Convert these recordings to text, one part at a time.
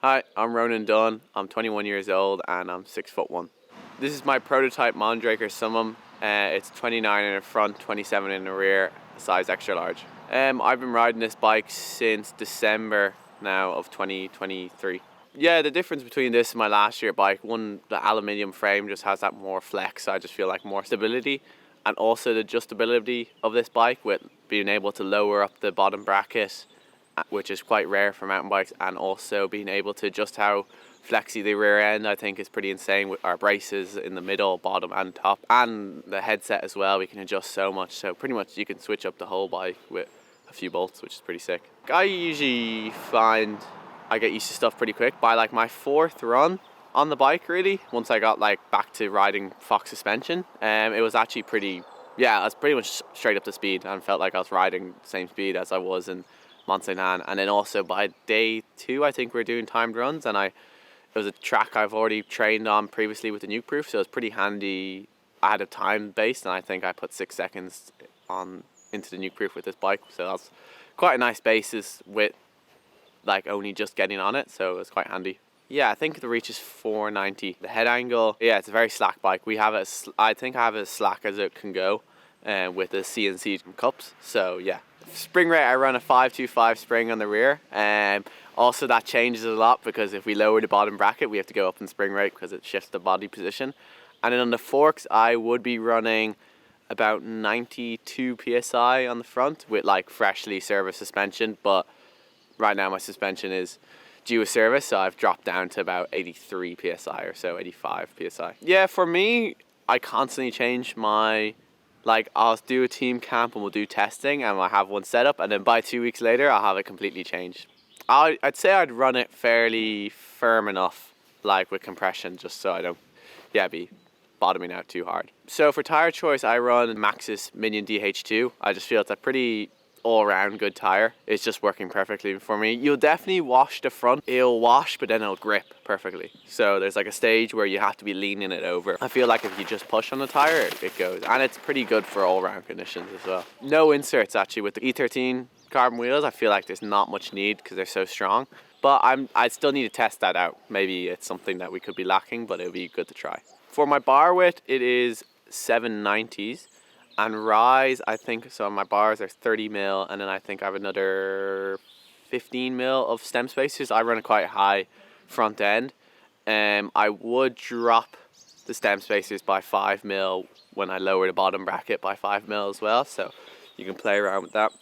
Hi, I'm Ronan Dunne. I'm 21 years old and I'm 6'1". This is my prototype Mondraker Summum. It's 29 in the front, 27 in the rear, size extra large. I've been riding this bike since December now of 2023. Yeah, the difference between this and my last year bike, one, the aluminium frame just has that more flex. I just feel like more stability, and also the adjustability of this bike with being able to lower up the bottom bracket, which is quite rare for mountain bikes, and also being able to adjust how flexy the rear end, I think is pretty insane, with our braces in the middle, bottom and top, and the headset as well. We can adjust so much, so pretty much you can switch up the whole bike with a few bolts, which is pretty sick. I usually find I get used to stuff pretty quick by like my fourth run on the bike, really. Once I got like back to riding FOX suspension, it was actually pretty, I was pretty much straight up to speed and felt like I was riding the same speed as I was in Mondraker. And then also by day 2, I think we're doing timed runs, and it was a track I've already trained on previously with the nuke proof, so it was pretty handy. I had a time based, and I think I put 6 seconds on into the nuke proof with this bike, so that's quite a nice basis with like only just getting on it, so it was quite handy. Yeah, I think the reach is 490. The head angle, yeah, it's a very slack bike. We have it, I think I have it as slack as it can go, with the CNC cups, so yeah. Spring rate, I run a 525 spring on the rear. Also that changes a lot because if we lower the bottom bracket, we have to go up in spring rate because it shifts the body position. And then on the forks, I would be running about 92 psi on the front with like freshly serviced suspension, but right now my suspension is due a service, so I've dropped down to about 83 psi or so, 85 psi. Yeah, for me, I constantly change my, like, I'll do a team camp and we'll do testing and I'll have one set up, and then by 2 weeks later I'll have it completely changed. I'd say I'd run it fairly firm enough, like with compression, just so I don't be bottoming out too hard. So for tire choice, I run Maxxis Minion DHR II. I just feel it's a pretty all-around good tire. It's just working perfectly for me. You'll definitely wash the front. It'll wash, but then it'll grip perfectly. So there's like a stage where you have to be leaning it over. I feel like if you just push on the tire, it goes. And it's pretty good for all-round conditions as well. No inserts actually with the ethirteen carbon wheels. I feel like there's not much need because they're so strong. But I still need to test that out. Maybe it's something that we could be lacking, but it would be good to try. For my bar width, it is 790s. And rise, I think, so my bars are 30 mil, and then I think I have another 15 mil of stem spacers. I run a quite high front end. I would drop the stem spacers by 5 mil when I lower the bottom bracket by 5 mil as well, so you can play around with that.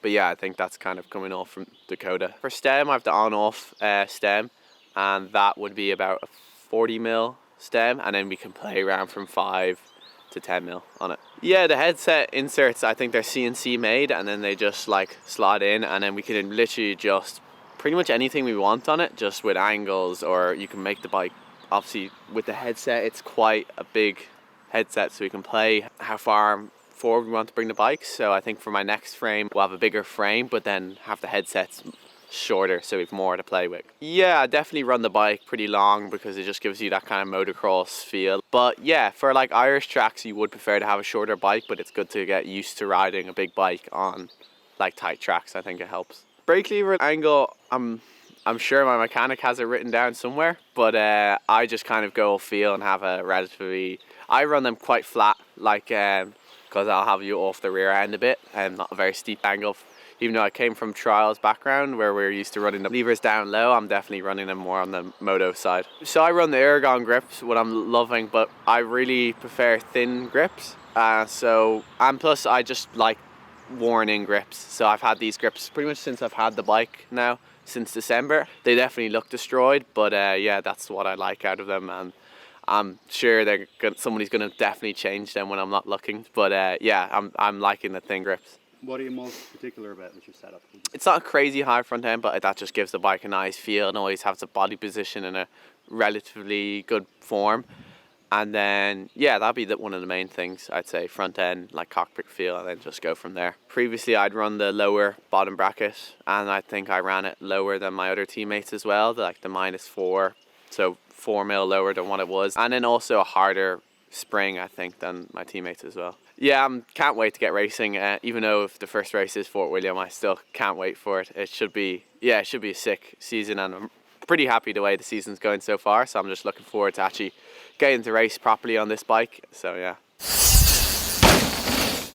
But yeah, I think that's kind of coming off from Dakota. For stem, I have the on-off stem, and that would be about a 40 mil stem, and then we can play around from 5 to 10 mil on it. Yeah, the headset inserts, I think they're CNC made, and then they just like slot in, and then we can literally adjust pretty much anything we want on it, just with angles, or you can make the bike, obviously with the headset, it's quite a big headset, so we can play how far forward we want to bring the bike. So I think for my next frame, we'll have a bigger frame, but then have the headsets shorter, so we've more to play with. Yeah, I definitely run the bike pretty long because it just gives you that kind of motocross feel. But yeah, for like Irish tracks, you would prefer to have a shorter bike, but it's good to get used to riding a big bike on like tight tracks. I think it helps. Brake lever angle, I'm sure my mechanic has it written down somewhere, but I just kind of go feel and have a relatively, I run them quite flat, like because I'll have you off the rear end a bit and not a very steep angle. Even though I came from trials background where we're used to running the levers down low, I'm definitely running them more on the moto side. So I run the Ergon grips, what I'm loving, but I really prefer thin grips. And plus I just like worn in grips. So I've had these grips pretty much since I've had the bike now, since December. They definitely look destroyed, but yeah, that's what I like out of them. And I'm sure somebody's gonna definitely change them when I'm not looking. But yeah, I'm liking the thin grips. What are you most particular about with your setup? It's not a crazy high front end, but that just gives the bike a nice feel and always has a body position in a relatively good form. And then, yeah, that'd be one of the main things, I'd say, front end, like cockpit feel, and then just go from there. Previously, I'd run the lower bottom bracket, and I think I ran it lower than my other teammates as well, like the -4, so 4 mil lower than what it was. And then also a harder spring, I think, than my teammates as well. Yeah, can't wait to get racing. Even though if the first race is Fort William, I still can't wait for it. It should be a sick season, and I'm pretty happy the way the season's going so far, so I'm just looking forward to actually getting to race properly on this bike. So yeah.